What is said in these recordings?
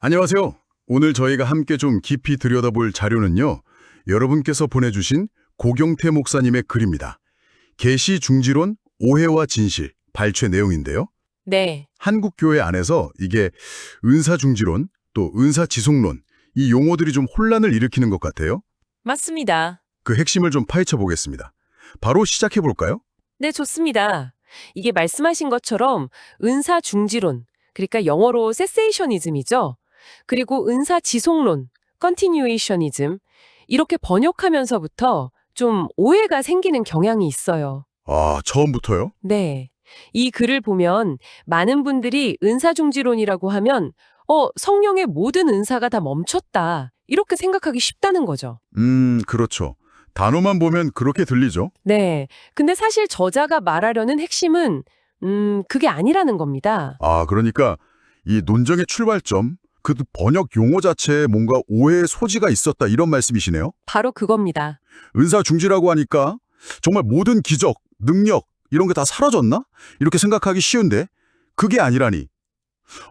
안녕하세요. 오늘 저희가 함께 좀 깊이 들여다볼 자료는요. 여러분께서 보내주신 고경태 목사님의 글입니다. 계시 중지론, 오해와 진실, 발췌 내용인데요. 네, 한국교회 안에서 이게 은사중지론, 또 은사지속론, 이 용어들이 좀 혼란을 일으키는 것 같아요. 맞습니다. 그 핵심을 좀 파헤쳐 보겠습니다. 바로 시작해 볼까요? 네, 좋습니다. 이게 말씀하신 것처럼 은사 중지론, 그러니까 영어로 세세이셔니즘이죠. 그리고 은사 지속론, 컨티뉴에이셔니즘, 이렇게 번역하면서부터 좀 오해가 생기는 경향이 있어요. 아, 처음부터요? 네. 이 글을 보면 많은 분들이 은사중지론이라고 하면 성령의 모든 은사가 다 멈췄다. 이렇게 생각하기 쉽다는 거죠. 그렇죠. 단어만 보면 그렇게 들리죠. 네. 근데 사실 저자가 말하려는 핵심은 그게 아니라는 겁니다. 아, 그러니까 이 논쟁의 출발점, 그 번역 용어 자체에 뭔가 오해의 소지가 있었다 이런 말씀이시네요. 바로 그겁니다. 은사 중지라고 하니까 정말 모든 기적, 능력 이런 게 다 사라졌나? 이렇게 생각하기 쉬운데 그게 아니라니.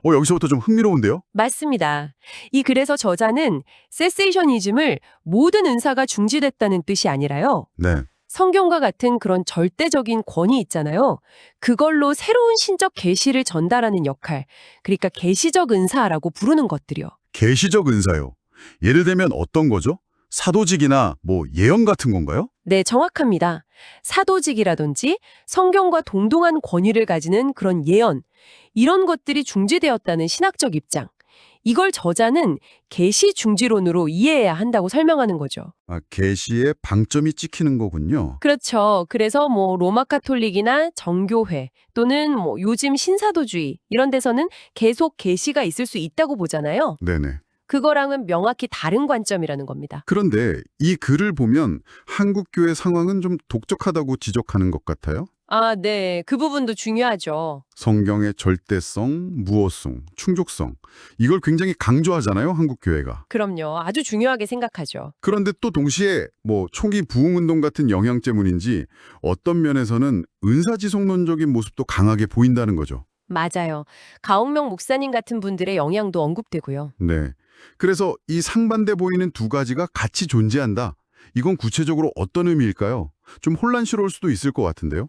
여기서부터 좀 흥미로운데요? 맞습니다. 이 글에서 저자는 세세이셔니즘을 모든 은사가 중지됐다는 뜻이 아니라요. 네. 성경과 같은 그런 절대적인 권위 있잖아요. 그걸로 새로운 신적 계시를 전달하는 역할, 그러니까 계시적 은사라고 부르는 것들이요. 계시적 은사요. 예를 들면 어떤 거죠? 사도직이나 뭐 예언 같은 건가요? 네, 정확합니다. 사도직이라든지 성경과 동등한 권위를 가지는 그런 예언, 이런 것들이 중지되었다는 신학적 입장. 이걸 저자는 계시 중지론으로 이해해야 한다고 설명하는 거죠. 아, 계시에 방점이 찍히는 거군요. 그렇죠. 그래서 로마 카톨릭이나 정교회 또는 요즘 신사도주의 이런 데서는 계속 계시가 있을 수 있다고 보잖아요. 네네. 그거랑은 명확히 다른 관점이라는 겁니다. 그런데 이 글을 보면 한국 교회 상황은 좀 독특하다고 지적하는 것 같아요. 아, 네. 그 부분도 중요하죠. 성경의 절대성, 무호성, 충족성 이걸 굉장히 강조하잖아요, 한국 교회가. 그럼요. 아주 중요하게 생각하죠. 그런데 또 동시에 뭐 총기 부흥운동 같은 영향 때문인지 어떤 면에서는 은사지속론적인 모습도 강하게 보인다는 거죠. 맞아요. 가옥명 목사님 같은 분들의 영향도 언급되고요. 네. 그래서 이 상반돼 보이는 두 가지가 같이 존재한다. 이건 구체적으로 어떤 의미일까요? 좀 혼란스러울 수도 있을 것 같은데요.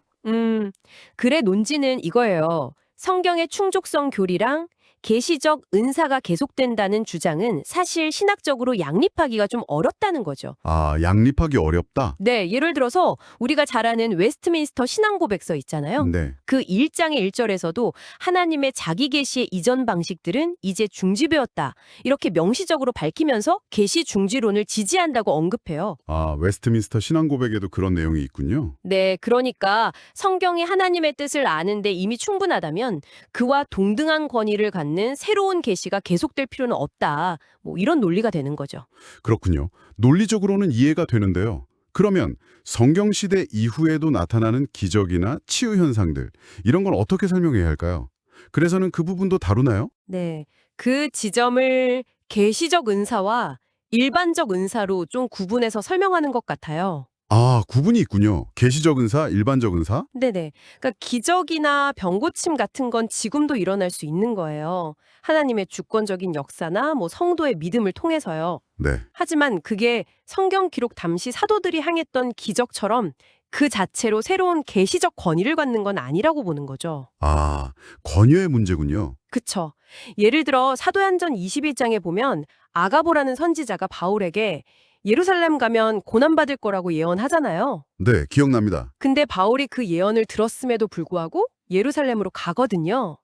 글의 논지는 이거예요. 성경의 충족성 교리랑 계시적 은사가 계속된다는 주장은 사실 신학적으로 양립하기가 좀 어렵다는 거죠. 아, 양립하기 어렵다? 네, 예를 들어서 우리가 잘 아는 웨스트민스터 신앙고백서 있잖아요. 네. 그 1장의 1절에서도 하나님의 자기 계시의 이전 방식들은 이제 중지되었다. 이렇게 명시적으로 밝히면서 계시 중지론을 지지한다고 언급해요. 아, 웨스트민스터 신앙고백에도 그런 내용이 있군요. 네, 그러니까 성경이 하나님의 뜻을 아는데 이미 충분하다면 그와 동등한 권위를 갖는 새로운 계시가 계속될 필요는 없다. 이런 논리가 되는 거죠. 그렇군요. 논리적으로는 이해가 되는데요. 그러면 성경시대 이후에도 나타나는 기적이나 치유 현상들, 이런 건 어떻게 설명해야 할까요? 그래서는 그 부분도 다루나요? 네, 그 지점을 계시적 은사와 일반적 은사로 좀 구분해서 설명하는 것 같아요. 아, 구분이 있군요. 계시적 은사, 일반적 은사? 네네. 그러니까 기적이나 병고침 같은 건 지금도 일어날 수 있는 거예요. 하나님의 주권적인 역사나 성도의 믿음을 통해서요. 네. 하지만 그게 성경 기록 당시 사도들이 행했던 기적처럼 그 자체로 새로운 계시적 권위를 갖는 건 아니라고 보는 거죠. 아, 권위의 문제군요. 그쵸. 예를 들어 사도행전 21장에 보면 아가보라는 선지자가 바울에게 예루살렘 가면 고난받을 거라고 예언하잖아요. 네, 기억납니다. 근데 바울이 그 예언을 들었음에도 불구하고 예루살렘으로 가거든요.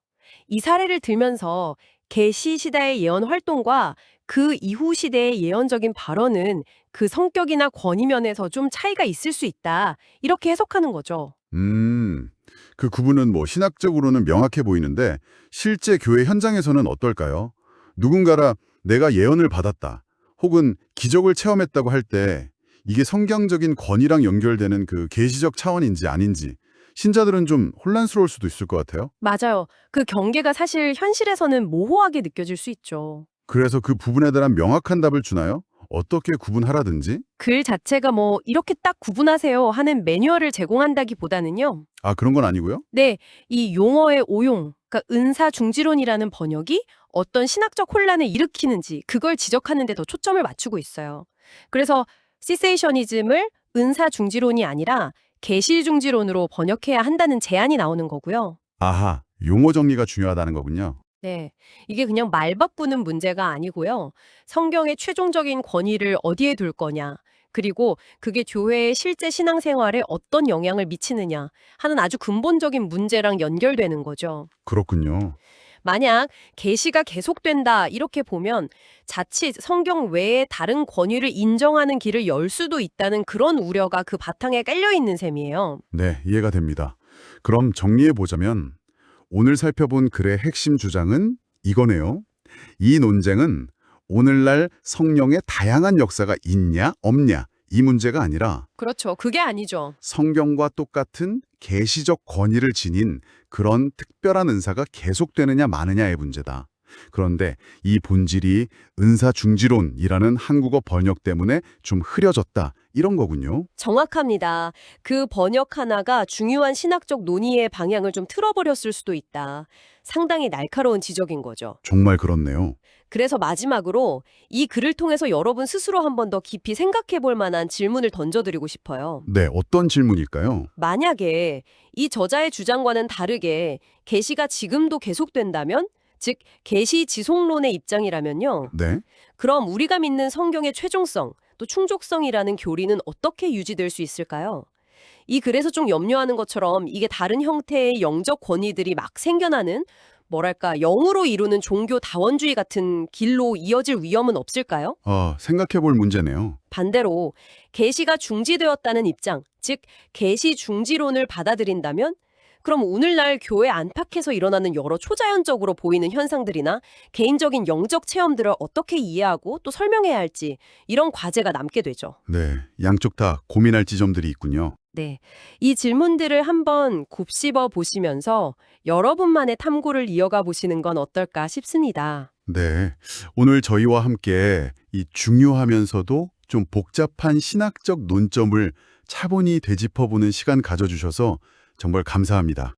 이 사례를 들면서 계시 시대의 예언 활동과 그 이후 시대의 예언적인 발언은 그 성격이나 권위 면에서 좀 차이가 있을 수 있다. 이렇게 해석하는 거죠. 그 구분은 뭐 신학적으로는 명확해 보이는데 실제 교회 현장에서는 어떨까요? 누군가라 내가 예언을 받았다. 혹은 기적을 체험했다고 할 때 이게 성경적인 권위랑 연결되는 그 계시적 차원인지 아닌지 신자들은 좀 혼란스러울 수도 있을 것 같아요. 맞아요. 그 경계가 사실 현실에서는 모호하게 느껴질 수 있죠. 그래서 그 부분에 대한 명확한 답을 주나요? 어떻게 구분하라든지? 글 자체가 이렇게 딱 구분하세요 하는 매뉴얼을 제공한다기보다는요. 아, 그런 건 아니고요? 네, 이 용어의 오용, 그러니까 은사중지론이라는 번역이 어떤 신학적 혼란을 일으키는지 그걸 지적하는 데 더 초점을 맞추고 있어요. 그래서 시세이셔니즘을 은사중지론이 아니라 계시중지론으로 번역해야 한다는 제안이 나오는 거고요. 아하, 용어 정리가 중요하다는 거군요. 네, 이게 그냥 말 바꾸는 문제가 아니고요. 성경의 최종적인 권위를 어디에 둘 거냐, 그리고 그게 교회의 실제 신앙생활에 어떤 영향을 미치느냐 하는 아주 근본적인 문제랑 연결되는 거죠. 그렇군요. 만약 계시가 계속된다 이렇게 보면 자칫 성경 외에 다른 권위를 인정하는 길을 열 수도 있다는 그런 우려가 그 바탕에 깔려 있는 셈이에요. 네, 이해가 됩니다. 그럼 정리해 보자면 오늘 살펴본 글의 핵심 주장은 이거네요. 이 논쟁은 오늘날 성령의 다양한 역사가 있냐, 없냐 이 문제가 아니라 그렇죠. 그게 아니죠. 성경과 똑같은 계시적 권위를 지닌 그런 특별한 은사가 계속되느냐 마느냐의 문제다. 그런데 이 본질이 은사중지론이라는 한국어 번역 때문에 좀 흐려졌다 이런 거군요. 정확합니다. 그 번역 하나가 중요한 신학적 논의의 방향을 좀 틀어버렸을 수도 있다. 상당히 날카로운 지적인 거죠. 정말 그렇네요. 그래서 마지막으로 이 글을 통해서 여러분 스스로 한 번 더 깊이 생각해 볼 만한 질문을 던져드리고 싶어요. 네, 어떤 질문일까요? 만약에 이 저자의 주장과는 다르게 계시가 지금도 계속된다면, 즉 계시 지속론의 입장이라면요. 네. 그럼 우리가 믿는 성경의 최종성, 또 충족성이라는 교리는 어떻게 유지될 수 있을까요? 이 글에서 좀 염려하는 것처럼 이게 다른 형태의 영적 권위들이 막 생겨나는 뭐랄까 영으로 이루는 종교 다원주의 같은 길로 이어질 위험은 없을까요? 생각해 볼 문제네요. 반대로 계시가 중지되었다는 입장, 즉 계시 중지론을 받아들인다면 그럼 오늘날 교회 안팎에서 일어나는 여러 초자연적으로 보이는 현상들이나 개인적인 영적 체험들을 어떻게 이해하고 또 설명해야 할지 이런 과제가 남게 되죠. 네, 양쪽 다 고민할 지점들이 있군요. 네. 이 질문들을 한번 곱씹어 보시면서 여러분만의 탐구를 이어가 보시는 건 어떨까 싶습니다. 네, 오늘 저희와 함께 이 중요하면서도 좀 복잡한 신학적 논점을 차분히 되짚어보는 시간 가져주셔서 정말 감사합니다.